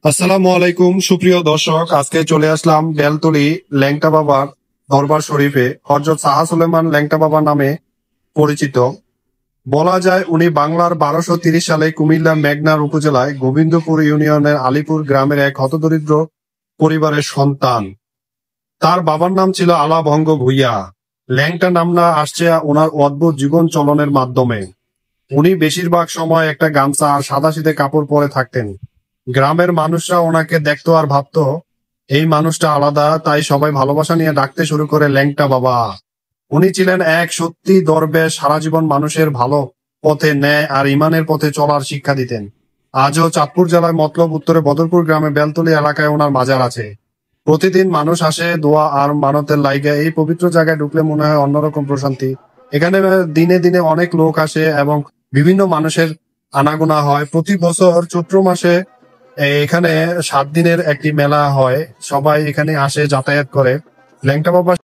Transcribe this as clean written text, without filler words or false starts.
আসসালামু আলাইকুম সুপ্রিয় দর্শক, আজকে চলে আসলাম বেলতলী ল্যাংটা বাবার দরবার শরীফে। হযরত শাহ সুলেমান ল্যাংটা বাবা নামে পরিচিত। বলা যায় উনি বাংলার 1230 সালে কুমিল্লা মেঘনার উপজেলায় গোবিন্দপুর ইউনিয়নের আলীপুর গ্রামের এক হতদরিদ্র পরিবারের সন্তান। তার বাবার নাম ছিল আলা ভঙ্গ ভুইয়া। ল্যাংটা নামটা আসছে ওনার অদ্ভুত জীবন চলনের মাধ্যমে। উনি বেশিরভাগ সময় একটা গামছা আর সাদাসিধে কাপড় পরে থাকতেন। গ্রামের মানুষরা ওনাকে দেখতো আর ভাবতো এই মানুষটা আলাদা, তাই সবাই ভালোবাসা নিয়ে ডাকতে শুরু করে ল্যাংটা বাবা। উনি ছিলেন এক সত্যি দরবেশ, সারা জীবন মানুষের ভালো পথে, ন্যায় আর ইমানের পথে চলার শিক্ষা দিতেন। আজও চাঁদপুর জেলায় মতলব উত্তরে বদরপুর গ্রামে বেলতলী এলাকায় ওনার মাজার আছে। প্রতিদিন মানুষ আসে দোয়া আর মানতের লাইগা। এই পবিত্র জায়গায় ঢুকলে মনে হয় অন্যরকম প্রশান্তি। এখানে দিনে দিনে অনেক লোক আসে এবং বিভিন্ন মানুষের আনাগোনা হয়। প্রতি বছর চৈত্র মাসে এখানে 7 দিনের একটি মেলা হয়। সবাই এখানে আসে, যাতায়াত করে। ল্যাংটা বাবা